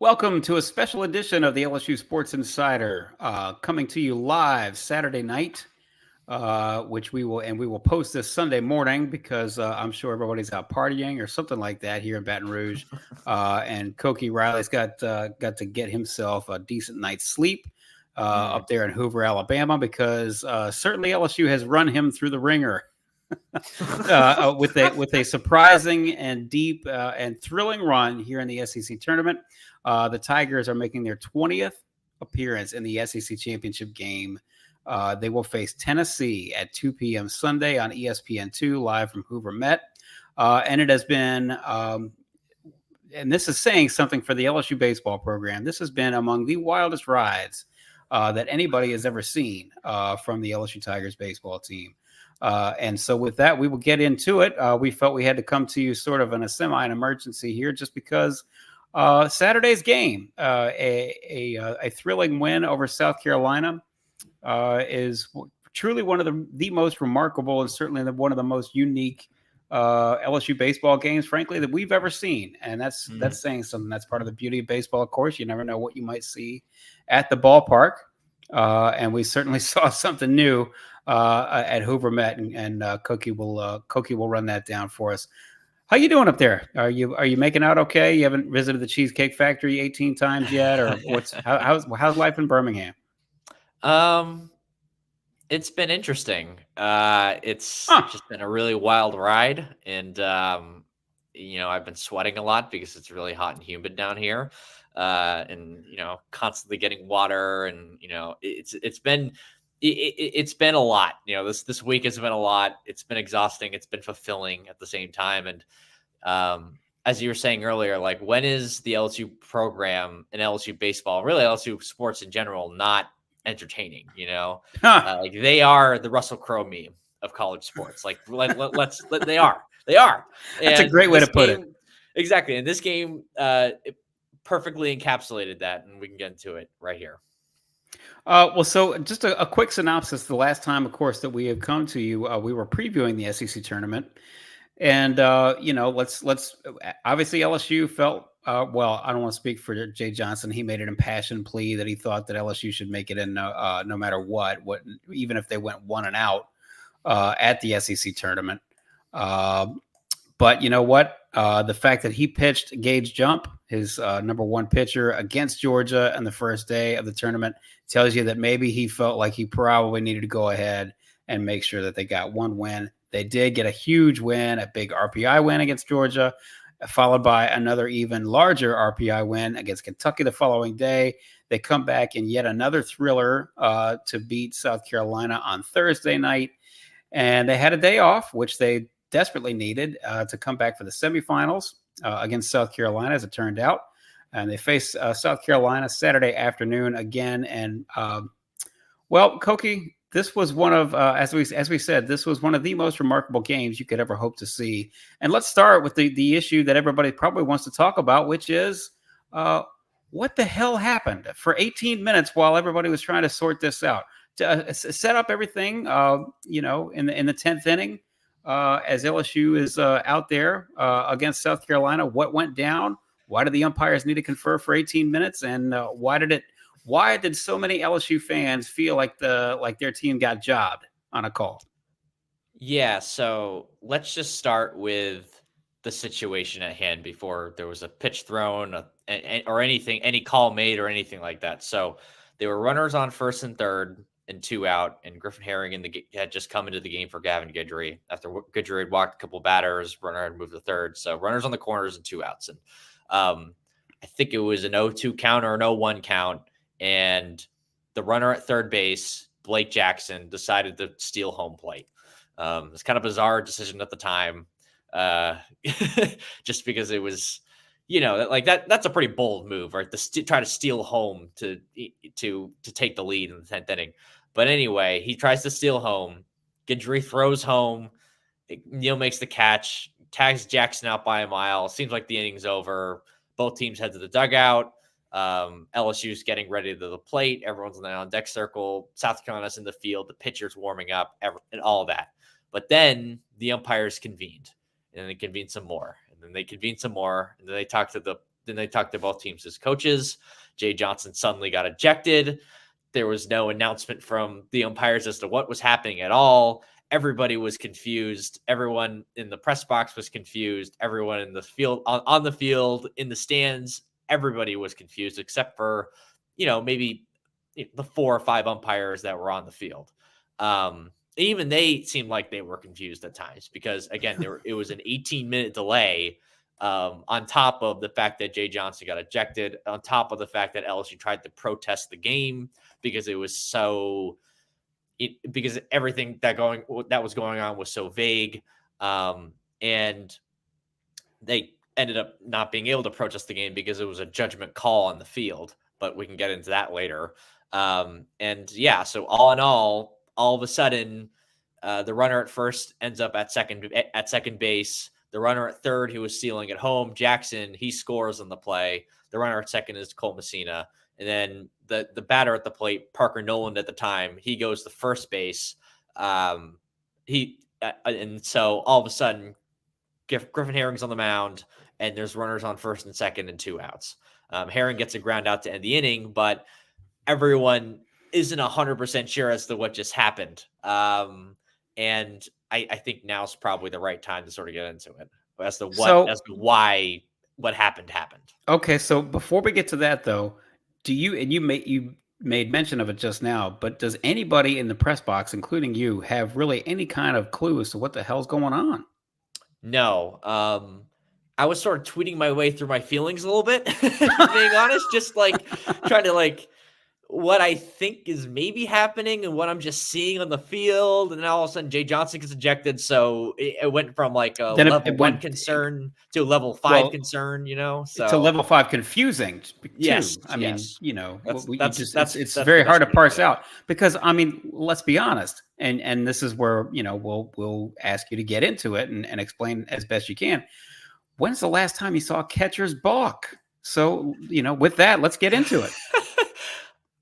Welcome to a special edition of the LSU Sports Insider, coming to you live Saturday night, which we will post this Sunday morning because I'm sure everybody's out partying or something like that here in Baton Rouge. And Koki Riley's got to get himself a decent night's sleep up there in Hoover, Alabama, because certainly LSU has run him through the ringer. With a surprising and deep and thrilling run here in the SEC tournament. The Tigers are making their 20th appearance in the SEC championship game. They will face Tennessee at 2 p.m. Sunday on ESPN2 live from Hoover Met. And it has been, and this is saying something for the LSU baseball program, this has been among the wildest rides that anybody has ever seen from the LSU Tigers baseball team. And so with that, we will get into it. We felt we had to come to you sort of in a semi-emergency here just because Saturday's game, a thrilling win over South Carolina, is truly one of the most remarkable and certainly one of the most unique LSU baseball games, frankly, that we've ever seen. And that's saying something. That's part of the beauty of baseball, of course. You never know what you might see at the ballpark. And we certainly saw something new at Hoover Met, and Koki will run that down for us. How you doing up there? Are you making out okay? You haven't visited the Cheesecake Factory 18 times yet, or how's life in Birmingham? It's been interesting. It's just been a really wild ride, and I've been sweating a lot because it's really hot and humid down here, and constantly getting water, and it's been a lot. This week has been a lot. It's been exhausting. It's been fulfilling at the same time. And as you were saying earlier, like, when is the LSU program and LSU baseball, really LSU sports in general, not entertaining? Like, they are the Russell Crowe meme of college sports. Like, they are. That's a great way to put it. Exactly. And this game it perfectly encapsulated that, and we can get into it right here. Well, so just a quick synopsis. The last time, of course, that we have come to you, we were previewing the SEC tournament, and let's obviously LSU felt well. I don't want to speak for Jay Johnson. He made an impassioned plea that he thought that LSU should make it in no matter what, even if they went 1-out at the SEC tournament. But you know what? The fact that he pitched Gage Jump, his number one pitcher, against Georgia on the first day of the tournament, tells you that maybe he felt like he probably needed to go ahead and make sure that they got one win. They did get a huge win, a big RPI win against Georgia, followed by another even larger RPI win against Kentucky the following day. They come back in yet another thriller to beat South Carolina on Thursday night. And they had a day off, which they desperately needed to come back for the semifinals against South Carolina, as it turned out. And they face South Carolina Saturday afternoon again. And Koki, this was one of, as we said, this was one of the most remarkable games you could ever hope to see. And let's start with the issue that everybody probably wants to talk about, which is what the hell happened for 18 minutes while everybody was trying to sort this out, to set up everything, in the 10th inning. As LSU is out there against South Carolina. What went down? Why did the umpires need to confer for 18 minutes? And why did so many LSU fans feel like their team got jobbed on a call? Yeah, so let's just start with the situation at hand before there was a pitch thrown or anything, any call made or anything like that. So they were runners on first and third and 2 out, and Griffin Herring had just come into the game for Gavin Guidry. After Guidry had walked a couple batters, runner had moved to third. So runners on the corners and 2 outs. And I think it was an 0-2 count or an 0-1 count. And the runner at third base, Blake Jackson, decided to steal home plate. It's kind of a bizarre decision at the time, just because it was, that's a pretty bold move, right? Try to steal home to take the lead in the 10th inning. But anyway, he tries to steal home. Guidry throws home. Neal makes the catch, tags Jackson out by a mile. Seems like the inning's over. Both teams head to the dugout. LSU's getting ready to the plate. Everyone's on deck circle. South Carolina's in the field. The pitcher's warming up, and all of that. But then the umpires convened, and they convened some more, and then they convened some more, and then they talked to they talked to both teams as coaches. Jay Johnson suddenly got ejected. There was no announcement from the umpires as to what was happening at all. Everybody was confused. Everyone in the press box was confused. Everyone in the field, on the field, in the stands, everybody was confused except for, maybe the 4 or 5 umpires that were on the field. Even they seemed like they were confused at times because, again, it was an 18-minute delay on top of the fact that Jay Johnson got ejected, on top of the fact that LSU tried to protest the game because it was because everything that was going on was so vague. And they ended up not being able to protest the game because it was a judgment call on the field, but we can get into that later. So all in all of a sudden, the runner at first ends up at second base. The runner at third, who was stealing at home, Jackson, he scores on the play. The runner at second is Cole Messina. And then the batter at the plate, Parker Noland at the time, he goes to first base. And so all of a sudden, Griffin Herring's on the mound, and there's runners on first and second and 2 outs. Herring gets a ground out to end the inning, but everyone isn't 100% sure as to what just happened. And I think now's probably the right time to sort of get into it as to why what happened. Okay, so before we get to that, though, you made mention of it just now, but does anybody in the press box, including you, have really any kind of clue as to what the hell's going on? No. I was sort of tweeting my way through my feelings a little bit, being honest, just like trying to what I think is maybe happening and what I'm just seeing on the field. And then all of a sudden Jay Johnson gets ejected. So it went from like a level 1 concern to a level 5 concern, so to level 5 confusing too. Yes. I mean, that's it's very hard to parse out because, I mean, let's be honest. And this is where, we'll ask you to get into it and explain as best you can. When's the last time you saw catchers balk? So, with that, let's get into it.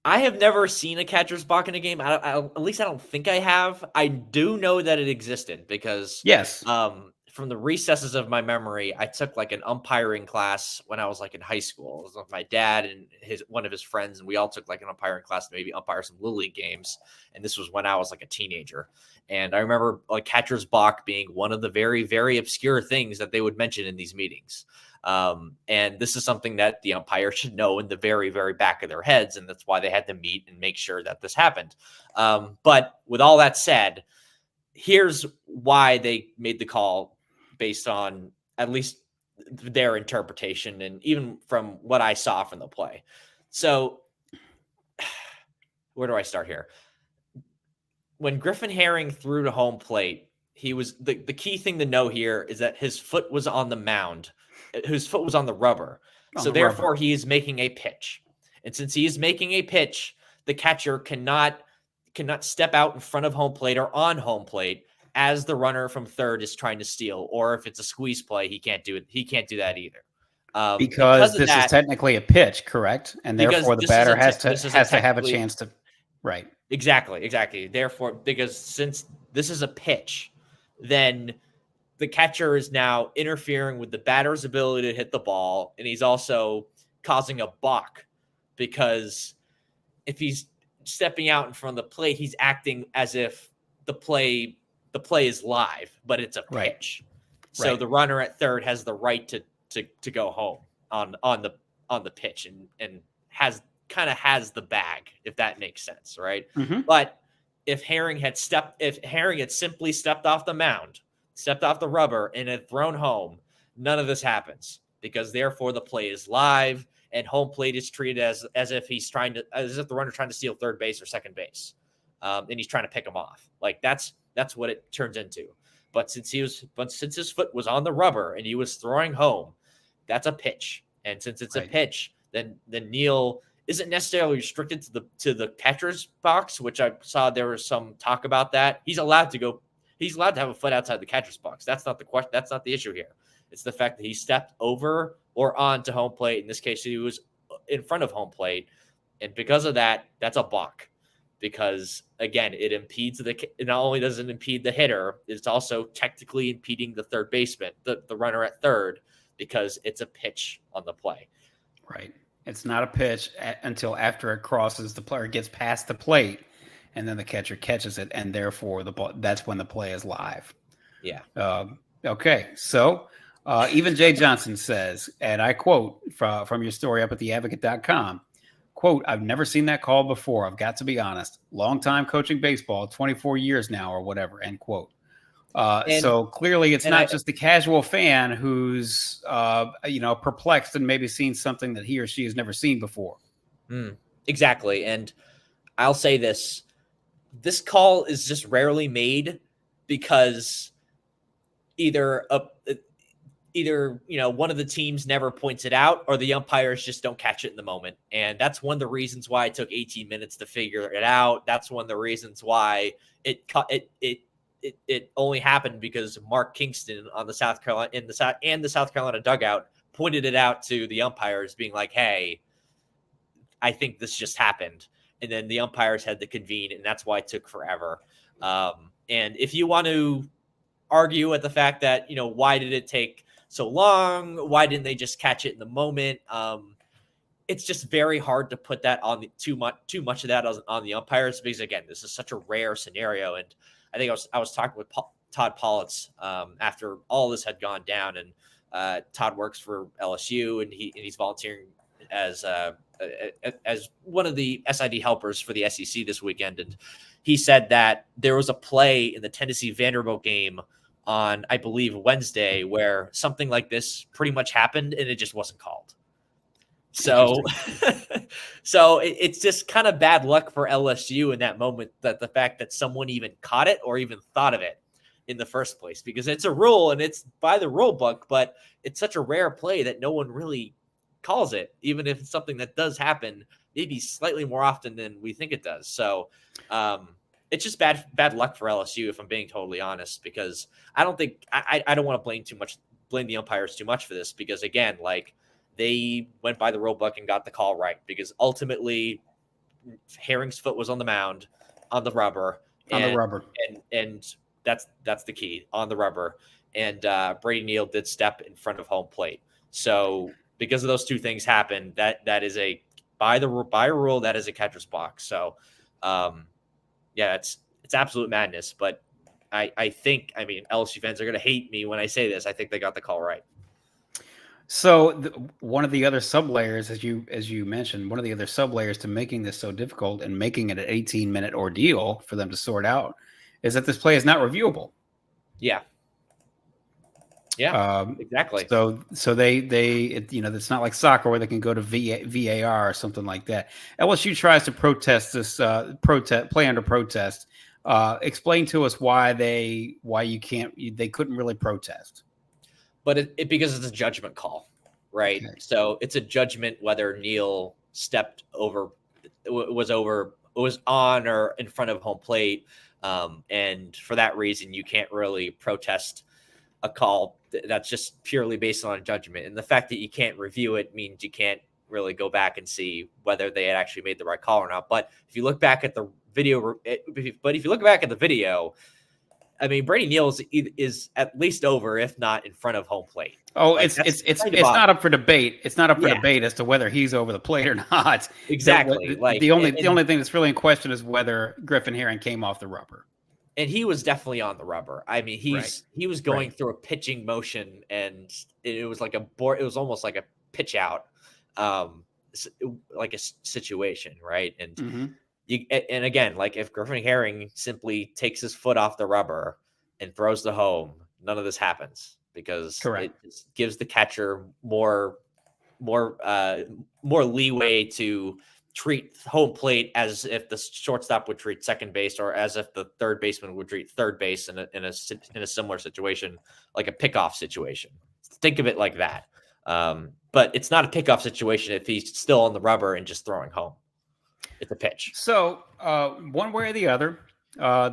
I have never seen a catcher's balk in a game. At least I don't think I have. I do know that it existed because yes, from the recesses of my memory, I took like an umpiring class when I was like in high school. It was with my dad and one of his friends, and we all took like an umpiring class to maybe umpire some Little League games. And this was when I was like a teenager. And I remember like catcher's balk being one of the very, very obscure things that they would mention in these meetings. And this is something that the umpire should know in the very, very back of their heads. And that's why they had to meet and make sure that this happened. But with all that said, here's why they made the call based on at least their interpretation and even from what I saw from the play. So where do I start here? When Griffin Herring threw to home plate, he was the key thing to know here is that his foot was on the mound. His foot was on the rubber. So therefore he is making a pitch. And since he is making a pitch, the catcher cannot step out in front of home plate or on home plate as the runner from third is trying to steal. Or if it's a squeeze play, he can't do it. He can't do that either. Because this is technically a pitch, correct? And therefore the batter has to have a chance to, right. Exactly. Therefore, because since this is a pitch, then the catcher is now interfering with the batter's ability to hit the ball, and he's also causing a balk because if he's stepping out in front of the plate, he's acting as if the play is live, but it's a pitch. Right. So the runner at third has the right to go home on the pitch and has the bag, if that makes sense, right? Mm-hmm. But if Herring had simply stepped off the mound, stepped off the rubber, and had thrown home, none of this happens because therefore the play is live and home plate is treated as if the runner's trying to steal third base or second base, and he's trying to pick him off. Like that's what it turns into. But since his foot was on the rubber and he was throwing home, that's a pitch. And since it's a pitch, then Neal isn't necessarily restricted to the catcher's box, which I saw there was some talk about that. He's allowed to have a foot outside the catcher's box. That's not the question. That's not the issue here. It's the fact that he stepped over or onto home plate. In this case, he was in front of home plate. And because of that, that's a balk. Because again, it not only does it impede the hitter, it's also technically impeding the third baseman, the runner at third. because it's a pitch on the play. Right. It's not a pitch until after it crosses the player, gets past the plate, and then the catcher catches it, and therefore that's when the play is live. Yeah. Okay. So even Jay Johnson says, and I quote from your story up at theadvocate.com, quote, "I've never seen that call before. I've got to be honest. Long time coaching baseball, 24 years now or whatever," end quote. So clearly it's not just the casual fan who's, perplexed and maybe seen something that he or she has never seen before. Exactly. And I'll say this call is just rarely made because either one of the teams never points it out, or the umpires just don't catch it in the moment. And that's one of the reasons why it took 18 minutes to figure it out. That's one of the reasons why it only happened because Mark Kingston on the South Carolina dugout pointed it out to the umpires, being like, "Hey, I think this just happened." And then the umpires had to convene, and that's why it took forever. And if you want to argue at the fact that, why did it take so long? Why didn't they just catch it in the moment? It's just very hard to put that on too much of that on the umpires, because again, this is such a rare scenario. And I think I was talking with Todd Politz after all this had gone down, and Todd works for LSU, and he's volunteering as one of the SID helpers for the SEC this weekend. And he said that there was a play in the Tennessee Vanderbilt game on, I believe, Wednesday, where something like this pretty much happened and it just wasn't called. So, it's just kind of bad luck for LSU in that moment, that the fact that someone even caught it or even thought of it in the first place, because it's a rule and it's by the rule book, but it's such a rare play that no one really calls it, even if it's something that does happen, maybe slightly more often than we think it does. So, it's just bad luck for LSU, if I'm being totally honest, because I don't want to blame the umpires too much for this, because again, they went by the rule book and got the call right, because ultimately Herring's foot was on the mound, on the rubber, and that's the key, on the rubber. And Brady Neal did step in front of home plate. So because of those two things happened, that is by rule, that is a catcher's block. So it's absolute madness. But I think LSU fans are going to hate me when I say this. I think they got the call right. So one of the other sub-layers, as you mentioned, one of the other sub-layers to making this so difficult and making it an 18-minute ordeal for them to sort out is that this play is not reviewable. Yeah. Yeah, exactly. So they it's not like soccer where they can go to VAR or something like that. LSU tries to protest this play under protest. Explain to us why they couldn't really protest. But because it's a judgment call, right? Okay. So it's a judgment whether Neal was on or in front of home plate. And for that reason, you can't really protest a call that's just purely based on a judgment. And the fact that you can't review it means you can't really go back and see whether they had actually made the right call or not. But if you look back at the video, Brady Neal is at least over, if not in front of home plate. Oh, it's not up for debate. It's not up for debate as to whether he's over the plate or not. Exactly. The only thing that's really in question is whether Griffin Herring came off the rubber. And he was definitely on the rubber. He was going through a pitching motion, and it was like it was almost like a pitch out, like a situation, right? And and again, if Griffin Herring simply takes his foot off the rubber and throws the home, none of this happens, because it just gives the catcher more leeway to treat home plate as if the shortstop would treat second base, or as if the third baseman would treat third base in a similar situation, like a pickoff situation. Think of it like that. But it's not a pickoff situation if he's still on the rubber and just throwing home. It's a pitch. So one way or the other,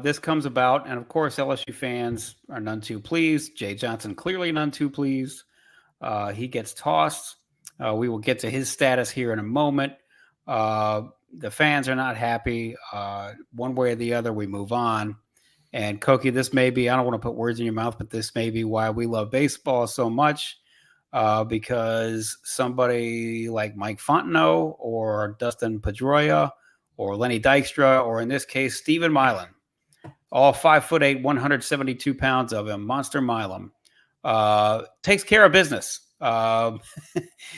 this comes about, and of course LSU fans are none too pleased. Jay Johnson clearly none too pleased. He gets tossed. We will get to his status here in a moment. The fans are not happy. One way or the other, we move on. And Koki, this may be, I don't want to put words in your mouth, but this may be why we love baseball so much. because somebody like Mike Fontenot or Dustin Pedroia or Lenny Dykstra, or in this case, Steven Milam, all 5'8", 172 pounds of him, Monster Milam, takes care of business.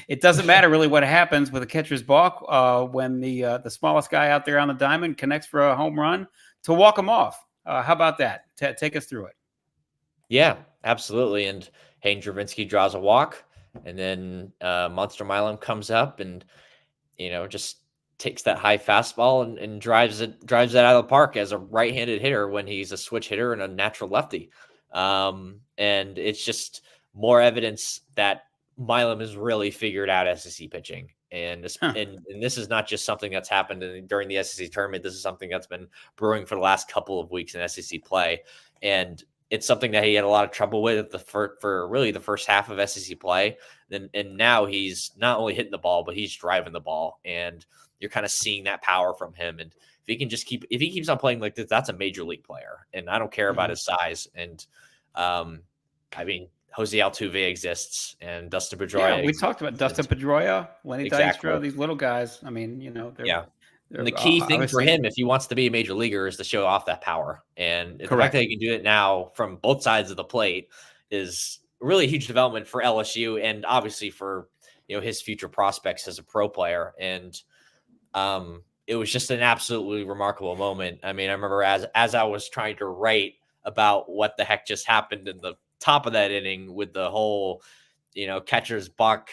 It doesn't matter really what happens with a catcher's balk when the smallest guy out there on the diamond connects for a home run to walk him off. How about that? Take us through it. Yeah, absolutely. And Hayden Dravinsky draws a walk, and then Monster Milam comes up and just takes that high fastball and drives it out of the park as a right-handed hitter when he's a switch hitter and a natural lefty. And it's just more evidence that Milam has really figured out SEC pitching. And this is not just something that's happened during the SEC tournament. This is something that's been brewing for the last couple of weeks in SEC play. And it's something that he had a lot of trouble with for really the first half of SEC play. And now he's not only hitting the ball, but he's driving the ball. And you're kind of seeing that power from him. And if he keeps on playing like this, that's a major league player. And I don't care about his size. And Jose Altuve exists, and Dustin Pedroia. Yeah, we talked about Dustin Pedroia, Lenny Dykstra, these little guys. I mean, and the key thing for him, if he wants to be a major leaguer, is to show off that power. And the fact that he can do it now from both sides of the plate is really a huge development for LSU, and obviously for his future prospects as a pro player. And it was just an absolutely remarkable moment. I mean, I remember as I was trying to write about what the heck just happened in the top of that inning with the whole, catcher's balk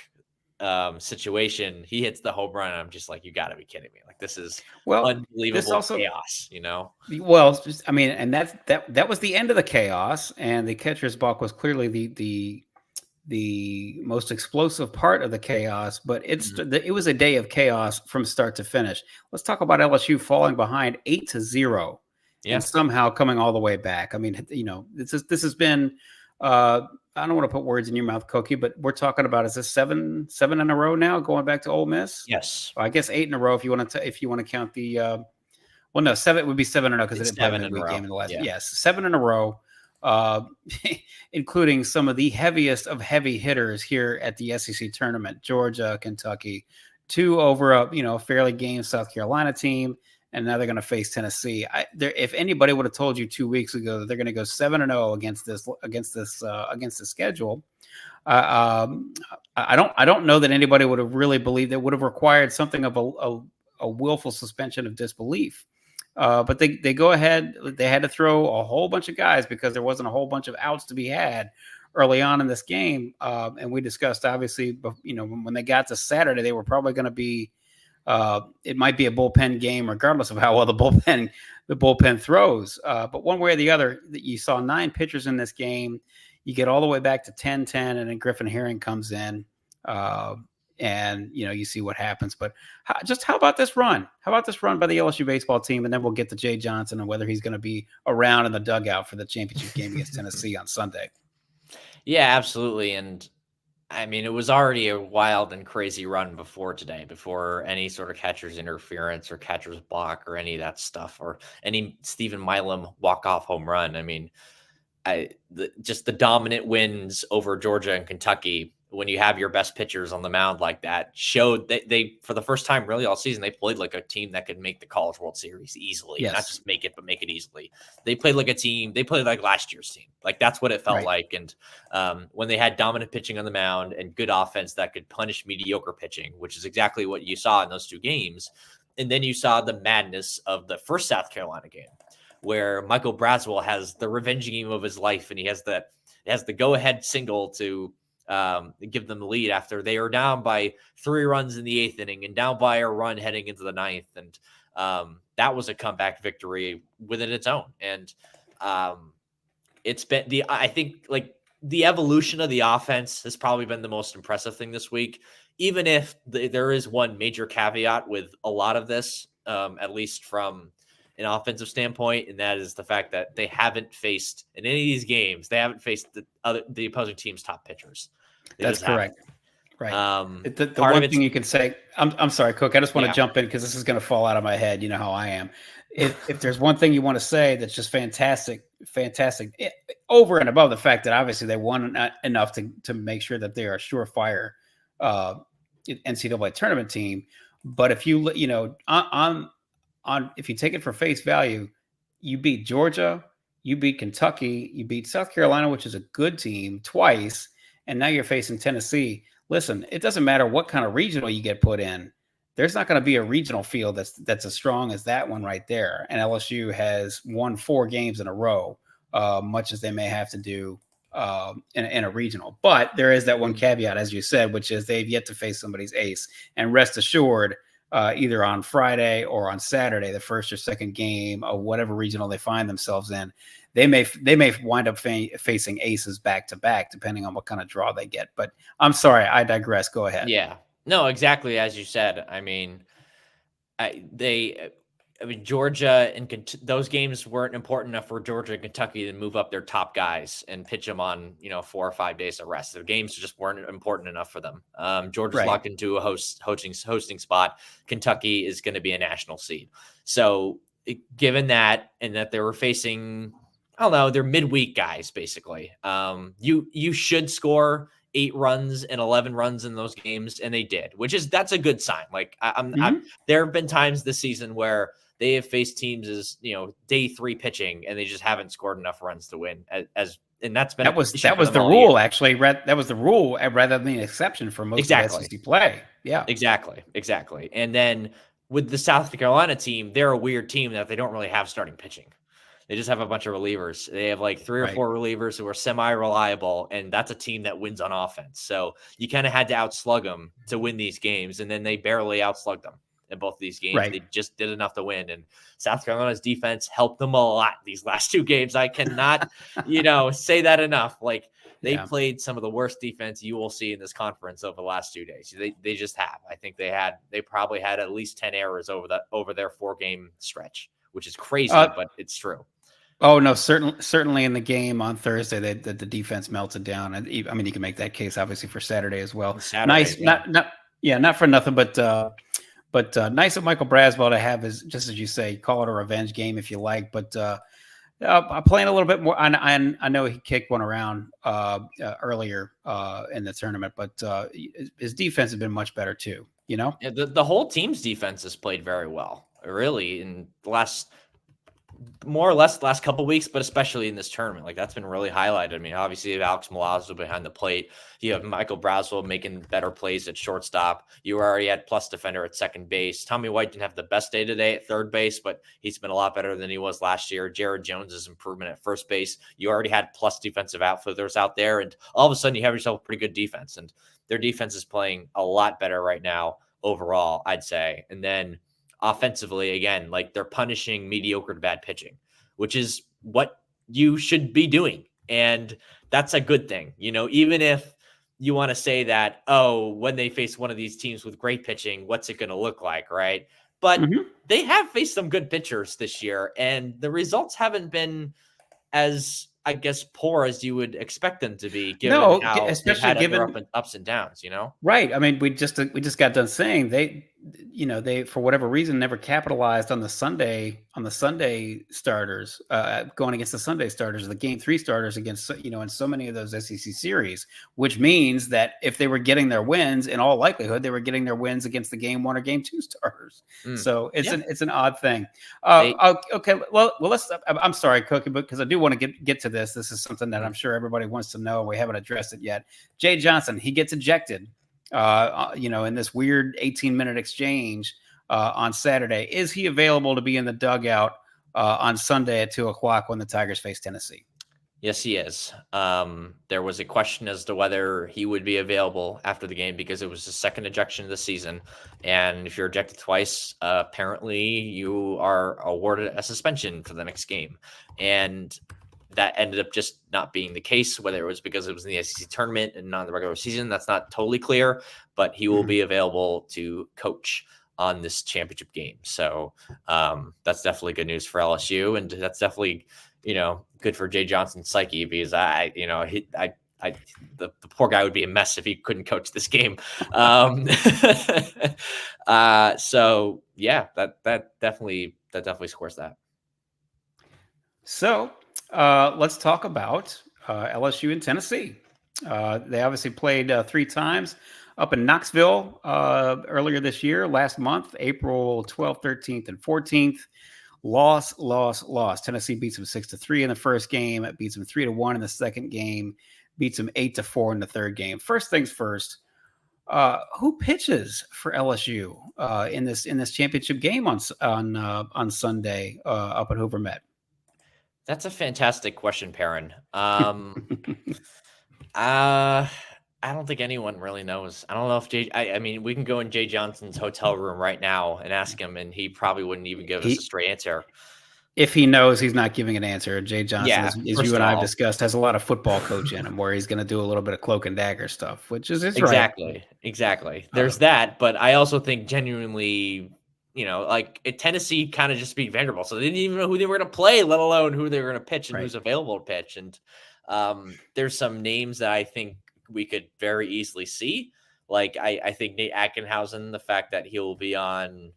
situation, he hits the home run. And I'm just like, you got to be kidding me! Like, this is unbelievable chaos. Well, and that was the end of the chaos, and the catcher's balk was clearly the most explosive part of the chaos. But it was a day of chaos from start to finish. Let's talk about LSU falling behind 8-0, and somehow coming all the way back. I mean, this has been. I don't want to put words in your mouth, Koki, but we're talking about, is this seven in a row now, going back to Ole Miss? Yes. Well, I guess 8 in a row if you want to count the. Well, no, 7 would be 7 in a row because it didn't play a midweek game in the last. Yeah. Yes, 7 in a row, including some of the heaviest of heavy hitters here at the SEC tournament: Georgia, Kentucky, 2 over a fairly game South Carolina team. And now they're going to face Tennessee. If anybody would have told you 2 weeks ago that they're going to go 7-0 against the schedule, I don't know that anybody would have really believed. That would have required something of a willful suspension of disbelief. But they go ahead. They had to throw a whole bunch of guys because there wasn't a whole bunch of outs to be had early on in this game. And we discussed, obviously, when they got to Saturday, they were probably going to be. It might be a bullpen game, regardless of how well the bullpen throws. But one way or the other, you saw 9 pitchers in this game. You get all the way back to 10-10, and then Griffin Herring comes in, and you see what happens. But how about this run? How about this run by the LSU baseball team? And then we'll get to Jay Johnson and whether he's going to be around in the dugout for the championship game against Tennessee on Sunday. Yeah, absolutely. And I mean, it was already a wild and crazy run before today, before any sort of catcher's interference or catcher's block or any of that stuff, or any Steven Milam walk-off home run. I mean, just the dominant wins over Georgia and Kentucky, when you have your best pitchers on the mound like that, showed that they, for the first time really all season, they played like a team that could make the College World Series easily. Yes. Not just make it, but make it easily. They played like a team. They played like last year's team. Like, that's what it felt like. And when they had dominant pitching on the mound and good offense that could punish mediocre pitching, which is exactly what you saw in those 2 games. And then you saw the madness of the first South Carolina game, where Michael Braswell has the revenge game of his life, and he has the go-ahead single to give them the lead after they are down by 3 runs in the 8th inning and down by a run heading into the 9th. And that was a comeback victory within its own. And it's been I think like the evolution of the offense has probably been the most impressive thing this week, even if there is one major caveat with a lot of this, at least from an offensive standpoint, and that is the fact that they haven't faced, in any of these games, they haven't faced the opposing team's top pitchers. That's correct. Right. The one thing you can say, I'm sorry, Cook, I just want to jump in because this is going to fall out of my head. You know how I am. If there's one thing you want to say that's just fantastic, over and above the fact that obviously they won enough to make sure that they are a surefire uh, NCAA tournament team. But if you if you take it for face value, you beat Georgia, you beat Kentucky, you beat South Carolina, which is a good team, twice, and now you're facing Tennessee. Listen, it doesn't matter what kind of regional you get put in. There's not going to be a regional field that's as strong as that one right there. And LSU has won 4 games in a row, much as they may have to do in a regional. But there is that one caveat, as you said, which is they've yet to face somebody's ace. And rest assured, either on Friday or on Saturday, the first or second game of whatever regional they find themselves in, they may wind up facing aces back to back, depending on what kind of draw they get. But I'm sorry, I digress. Go ahead. Yeah, no, exactly as you said. I mean, Georgia and those games weren't important enough for Georgia and Kentucky to move up their top guys and pitch them on 4 or 5 days of rest. The games just weren't important enough for them. Georgia's locked into a hosting spot. Kentucky is going to be a national seed. So given that, and that they were facing, I don't know, they're midweek guys basically. You should score 8 runs and 11 runs in those games, and they did, that's a good sign. Like there have been times this season where they have faced teams as day 3 pitching, and they just haven't scored enough runs to win. And that was the rule actually. That was the rule rather than the exception for most of SEC play. Yeah, exactly. And then with the South Carolina team, they're a weird team that they don't really have starting pitching. They just have a bunch of relievers. They have like 3 or 4 relievers who are semi-reliable, and that's a team that wins on offense. So you kind of had to outslug them to win these games, and then they barely outslugged them in both of these games. Right. They just did enough to win, and South Carolina's defense helped them a lot these last 2 games. I cannot, say that enough. Like they played some of the worst defense you will see in this conference over the last 2 days. They just have. I think they probably had at least 10 errors over their 4-game stretch, which is crazy, but it's true. Oh no, certainly in the game on Thursday, the defense melted down. And I mean, you can make that case obviously for Saturday as well. Nice, not for nothing, but nice of Michael Braswell to have his, just as you say, call it a revenge game if you like. But playing a little bit more. I know he kicked one around earlier in the tournament, but his defense has been much better too. Yeah, the whole team's defense has played very well, really, in the last couple of weeks, but especially in this tournament. Like that's been really highlighted. I mean, obviously you have Alex Milazzo behind the plate. You have Michael Braswell making better plays at shortstop. You already had plus defender at second base. Tommy White didn't have the best day today at third base, but he's been a lot better than he was last year. Jared Jones's improvement at first base. You already had plus defensive outfielders out there, and all of a sudden you have yourself a pretty good defense, and their defense is playing a lot better right now overall, I'd say. And then offensively, again, like they're punishing mediocre to bad pitching, which is what you should be doing. And that's a good thing. Even if you want to say that, when they face one of these teams with great pitching, what's it going to look like? Right. But they have faced some good pitchers this year, and the results haven't been as, I guess, poor as you would expect them to be, given how especially given ups and downs, Right. I mean, we just got done saying they for whatever reason never capitalized on the Sunday starters, going against the Sunday starters, the game 3 starters against, in so many of those SEC series, which means that if they were getting their wins, in all likelihood, they were getting their wins against the game 1 or game 2 starters. So it's an odd thing. Okay. Well, I'm sorry, Koki, but because I do want to get to this. This is something that I'm sure everybody wants to know. We haven't addressed it yet. Jay Johnson, he gets ejected. In this weird 18-minute exchange on Saturday. Is he available to be in the dugout on Sunday at 2:00 when the Tigers face Tennessee? Yes, he is. There was a question as to whether he would be available after the game because it was the second ejection of the season. And if you're ejected twice, apparently you are awarded a suspension for the next game. And that ended up just not being the case, whether it was because it was in the SEC tournament and not the regular season. That's not totally clear, but he will be available to coach on this championship game. So that's definitely good news for LSU. And that's definitely, good for Jay Johnson's psyche, because the poor guy would be a mess if he couldn't coach this game. So yeah, that definitely scores that. So Let's talk about LSU and Tennessee. They obviously played 3 times up in Knoxville earlier this year, last month, April 12th, 13th, and 14th. Loss. Tennessee beats them 6-3 in the first game. It beats them 3-1 in the second game. Beats them 8-4 in the third game. First things first. Who pitches for LSU in this championship game on Sunday up at Hoover Met? That's a fantastic question, Perrin. I don't think anyone really knows. I don't know if I mean, we can go in Jay Johnson's hotel room right now and ask him, and he probably wouldn't even give us a straight answer. If he knows, he's not giving an answer. Jay Johnson, Yeah, as you and I have discussed, has a lot of football coach in him, where he's going to do a little bit of cloak and dagger stuff, which is right. Exactly. There's that, but I also think genuinely, like Tennessee kind of just beat Vanderbilt, so they didn't even know who they were going to play, let alone who they were going to pitch and who's available to pitch. And there's some names that I think we could very easily see. Like I think Nate Atkinhausen, the fact that he'll be on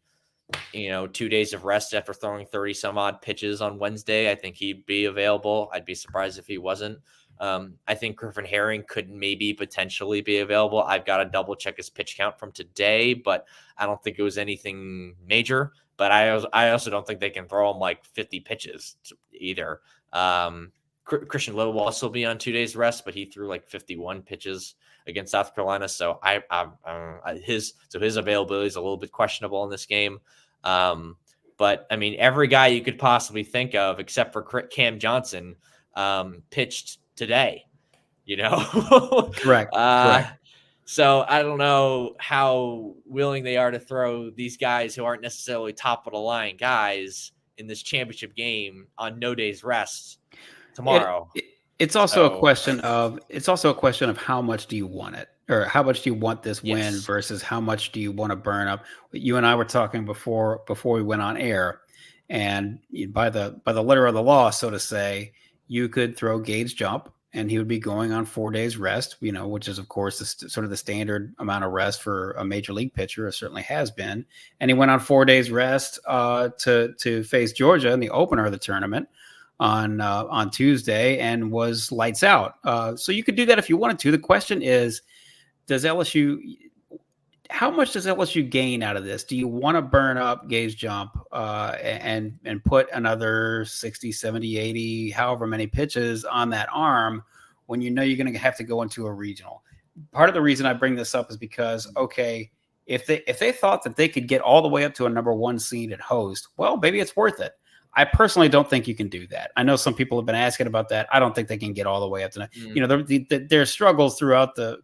2 days of rest after throwing 30 some odd pitches on Wednesday, I think he'd be available. I'd be surprised if he wasn't. I think Griffin Herring could maybe potentially be available. I've got to double check his pitch count from today, but I don't think it was anything major. But I also don't think they can throw him like 50 pitches either. Christian Little will also be on 2 days rest, but he threw like 51 pitches against South Carolina. So his availability is a little bit questionable in this game. But I mean, every guy you could possibly think of, except for Cam Johnson, pitched today, Correct. So I don't know how willing they are to throw these guys who aren't necessarily top of the line guys in this championship game on no days rest tomorrow. It's also a question of how much do you want it, or how much do you want this win versus how much do you want to burn up. You and I were talking before we went on air, and by the letter of the law, so to say, you could throw Gage Jump and he would be going on 4 days rest, which is of course sort of the standard amount of rest for a major league pitcher. It certainly has been. And he went on 4 days rest to face Georgia in the opener of the tournament on Tuesday and was lights out. So you could do that if you wanted to. The question is, how much does LSU gain out of this? Do you want to burn up Gage Jump and put another 60, 70, 80, however many pitches on that arm when you know you're going to have to go into a regional? Part of the reason I bring this up is because, okay, if they thought that they could get all the way up to a number 1 seed at host, well, maybe it's worth it. I personally don't think you can do that. I know some people have been asking about that. I don't think they can get all the way up to their struggles throughout the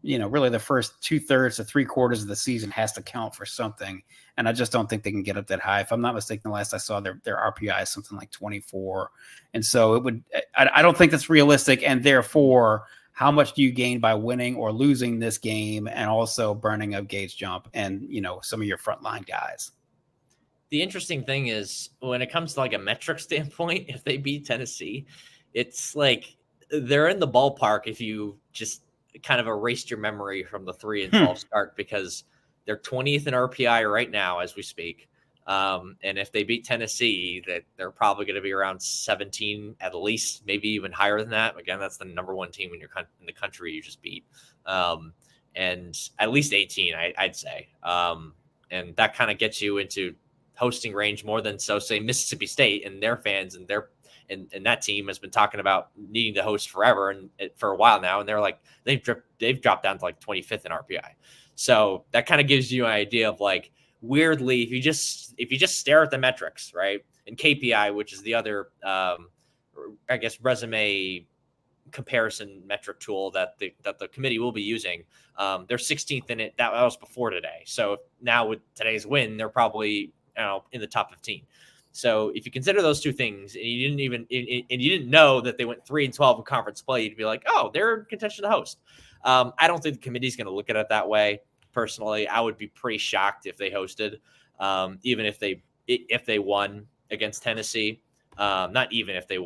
really the first 2/3 to 3/4 of the season has to count for something. And I just don't think they can get up that high. If I'm not mistaken, the last I saw their RPI is something like 24. And so I don't think that's realistic. And therefore, how much do you gain by winning or losing this game and also burning up Gage Jump and, some of your frontline guys? The interesting thing is when it comes to like a metric standpoint, if they beat Tennessee, it's like they're in the ballpark if you just kind of erased your memory from the 3-12 start, because they're 20th in RPI right now as we speak. And if they beat Tennessee, that they're probably going to be around 17 at least, maybe even higher than that. Again, that's the number 1 team in the country you just beat. And at least 18, I'd say. And that kind of gets you into hosting range more than say Mississippi State and their fans and and that team has been talking about needing to host forever and for a while now. And they're like, they've dropped down to like 25th in RPI. So that kind of gives you an idea of like, weirdly, if you just stare at the metrics, right? And KPI, which is the other, I guess, resume comparison metric tool that the committee will be using. They're 16th in it. That was before today. So now with today's win, they're probably in the top 15. So if you consider those two things and you didn't know that they went 3-12 in conference play, you'd be like, oh, they're in contention to host. I don't think the committee's going to look at it that way. Personally, I would be pretty shocked if they hosted, even if they won against Tennessee. Not even if they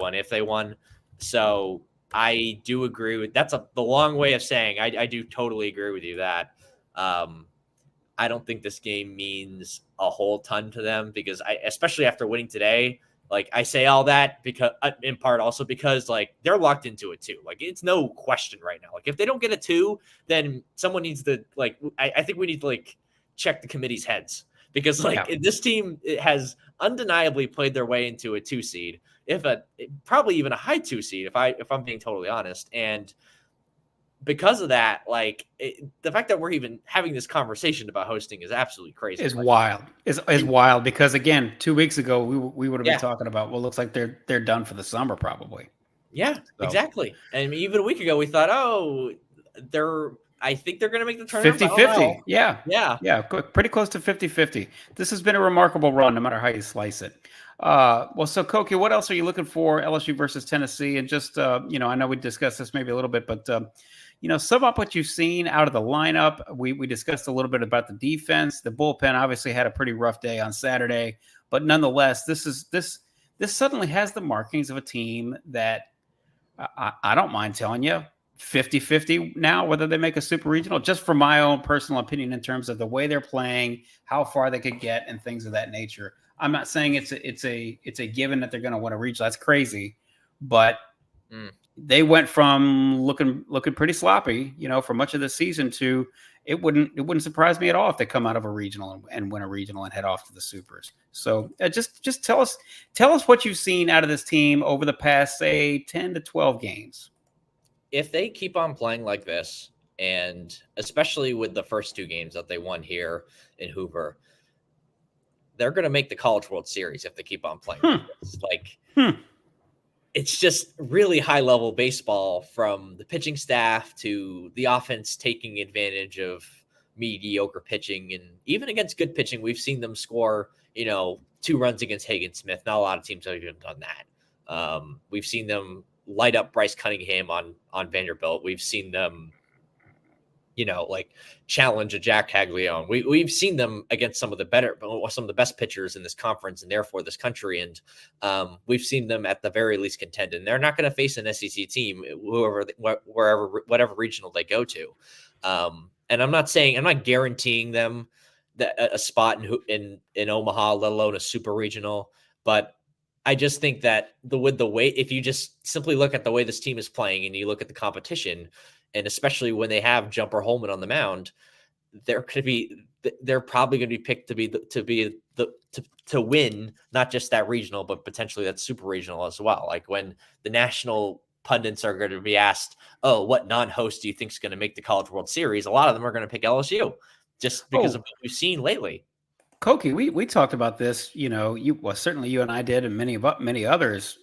won. So I do agree with that's the long way of saying I do totally agree with you that I don't think this game means a whole ton to them, because especially after winning today, Like, I say all that because, in part, also because like they're locked into it too. Like, it's no question right now. Like, if they don't get a 2, then someone needs to like. I think we need to like check the committee's heads, because like this team has undeniably played their way into a 2 seed, probably even a high 2 seed, if I'm being totally honest. And because of that, like the fact that we're even having this conversation about hosting is absolutely crazy. Is Like, wild. Is wild because again, 2 weeks ago we would have been talking about, well, looks like they're done for the summer probably. Yeah, So, exactly. And even a week ago, we thought, oh, I think they're going to make the tournament. 50-50. Yeah. Pretty close to 50-50. This has been a remarkable run, no matter how you slice it. Well, so Koki, what else are you looking for? LSU versus Tennessee, and just I know we discussed this maybe a little bit, but sum up what you've seen out of the lineup. We discussed a little bit about the defense. The bullpen obviously had a pretty rough day on Saturday, but nonetheless, this suddenly has the markings of a team that I don't mind telling you 50-50 now, whether they make a super regional, just from my own personal opinion in terms of the way they're playing, how far they could get, and things of that nature. I'm not saying it's a given that they're going to win a regional. That's crazy, but they went from looking pretty sloppy, for much of the season to it wouldn't surprise me at all if they come out of a regional and win a regional and head off to the supers. So just tell us what you've seen out of this team over the past, say, 10 to 12 games. If they keep on playing like this, and especially with the first 2 games that they won here in Hoover, they're going to make the College World Series if they keep on playing like this. Like, it's just really high level baseball, from the pitching staff to the offense taking advantage of mediocre pitching. And even against good pitching, we've seen them score, 2 runs against Hagen Smith. Not a lot of teams have even done that. We've seen them light up Bryce Cunningham on Vanderbilt. We've seen them, like challenge a Jack Caglione. We've seen them against some of the best pitchers in this conference and therefore this country. And we've seen them at the very least contend, and they're not going to face an SEC team, whatever regional they go to. And I'm not guaranteeing them a spot in Omaha, let alone a super regional. But I just think that if you just simply look at the way this team is playing and you look at the competition, and especially when they have Jumper Holman on the mound, they're probably going to be picked to win not just that regional, but potentially that super regional as well. Like, when the national pundits are going to be asked, "Oh, what non-host do you think is going to make the College World Series?" a lot of them are going to pick LSU just because of what we've seen lately. Koki, we talked about this. Certainly you and I did, and many others.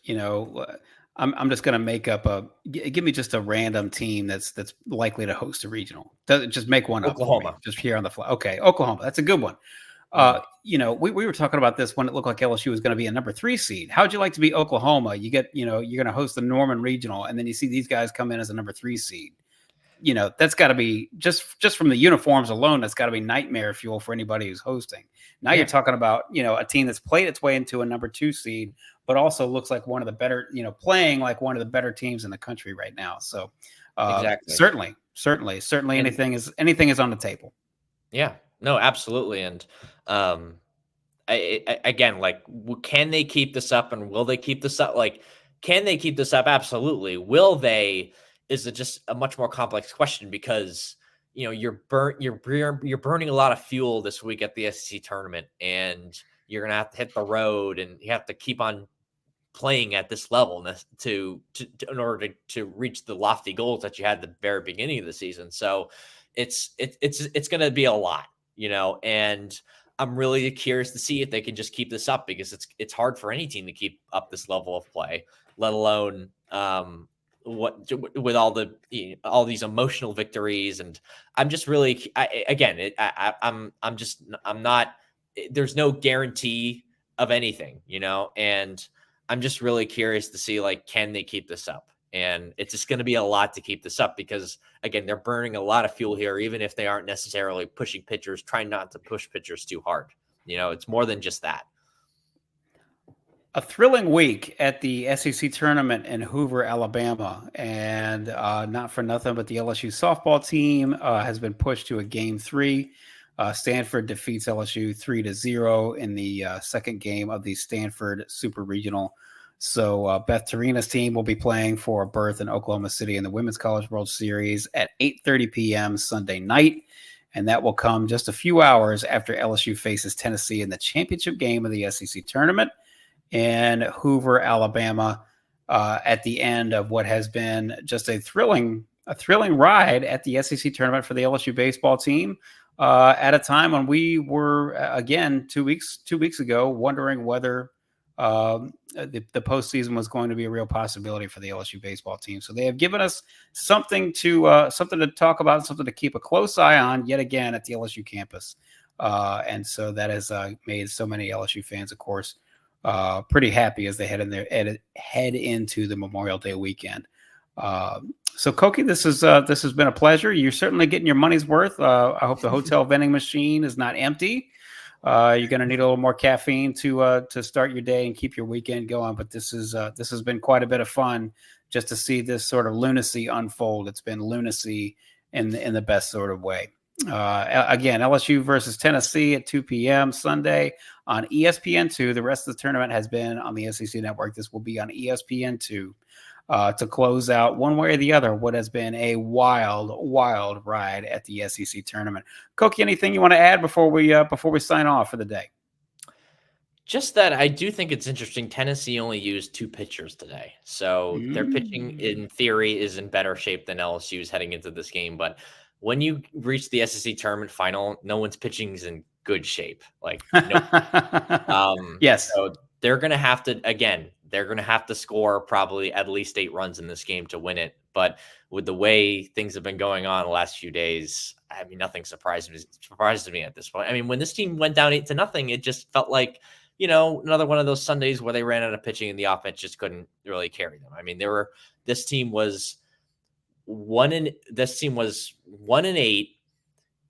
I'm just going to make up give me just a random team that's likely to host a regional. Just make one Oklahoma. up. Just here on the fly. Okay, Oklahoma. That's a good one. We were talking about this when it looked like LSU was going to be a number 3 seed. How'd you like to be Oklahoma? You get, you're going to host the Norman Regional, and then you see these guys come in as a number 3 seed. That's got to be just from the uniforms alone. That's got to be nightmare fuel for anybody who's hosting. Now you're talking about, a team that's played its way into a number 2 seed, but also looks like one of the better, playing like one of the better teams in the country right now. So exactly. Certainly anything is on the table. Yeah, no, absolutely. And again, like, can they keep this up, and will they keep this up? Like, can they keep this up? Absolutely. Will they? Is it just a much more complex question, because you're burning a lot of fuel this week at the SEC tournament, and you're gonna have to hit the road, and you have to keep on playing at this level in order to reach the lofty goals that you had at the very beginning of the season. So it's going to be a lot, and I'm really curious to see if they can just keep this up, because it's hard for any team to keep up this level of play, let alone with all these emotional victories. And I'm just really, I'm not, there's no guarantee of anything, and I'm just really curious to see, like, can they keep this up? And it's just going to be a lot to keep this up, because again, they're burning a lot of fuel here, even if they aren't necessarily pushing pitchers, trying not to push pitchers too hard. It's more than just that. A thrilling week at the SEC tournament in Hoover, Alabama. And not for nothing, but the LSU softball team has been pushed to a Game 3 Stanford defeats LSU 3-0 in the second game of the Stanford Super Regional. So Beth Tarina's team will be playing for a berth in Oklahoma City in the Women's College World Series at 8:30 p.m. Sunday night. And that will come just a few hours after LSU faces Tennessee in the championship game of the SEC tournament in Hoover, Alabama, at the end of what has been just a thrilling ride at the SEC tournament for the LSU baseball team. At a time when we were again 2 weeks ago wondering whether the postseason was going to be a real possibility for the LSU baseball team. So they have given us something to talk about, something to keep a close eye on yet again at the LSU campus. And so that has made so many LSU fans, of course, pretty happy as they head into the Memorial Day weekend. So Koki, this has been a pleasure. You're certainly getting your money's worth. I hope the hotel vending machine is not empty. You're going to need a little more caffeine to start your day and keep your weekend going. But this has been quite a bit of fun just to see this sort of lunacy unfold. It's been lunacy in the best sort of way. Again, LSU versus Tennessee at 2 p.m. Sunday on ESPN2. The rest of the tournament has been on the SEC Network. This will be on ESPN2 to close out one way or the other what has been a wild ride at the SEC tournament. Koki, anything you want to add before we sign off for the day? Just that I do think it's interesting. Tennessee only used 2 pitchers today. So their pitching, in theory, is in better shape than LSU's heading into this game. But when you reach the SEC tournament final, no one's pitching is in good shape. Like, no. Yes. So they're going to have to score probably at least 8 runs in this game to win it. But with the way things have been going on the last few days, I mean, nothing surprises me at this point. I mean, when this team went down 8-0, it just felt like, another one of those Sundays where they ran out of pitching and the offense just couldn't really carry them. I mean, this team was 1-8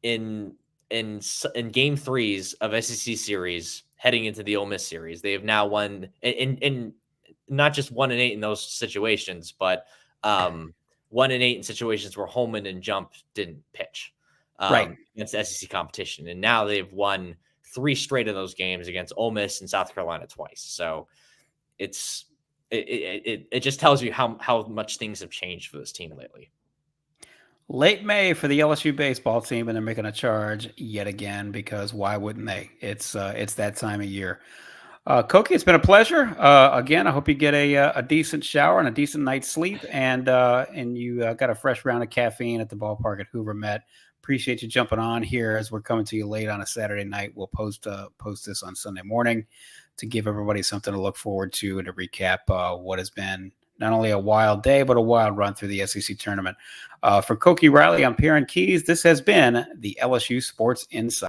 in game 3s of SEC series heading into the Ole Miss series. They have now won in not just 1-8 in those situations, but 1-8 in situations where Holman and Jump didn't pitch right against the SEC competition. And now they've won 3 straight of those games against Ole Miss and South Carolina twice. So it just tells you how much things have changed for this team lately. Late May for the LSU baseball team, and they're making a charge yet again because why wouldn't they? It's that time of year. Koki, it's been a pleasure. Again, I hope you get a decent shower and a decent night's sleep, and you got a fresh round of caffeine at the ballpark at Hoover Met. Appreciate you jumping on here as we're coming to you late on a Saturday night. We'll post this on Sunday morning to give everybody something to look forward to and to recap what has been not only a wild day, but a wild run through the SEC tournament. For Koki Riley, I'm Perrin Keys. This has been the LSU Sports Insight.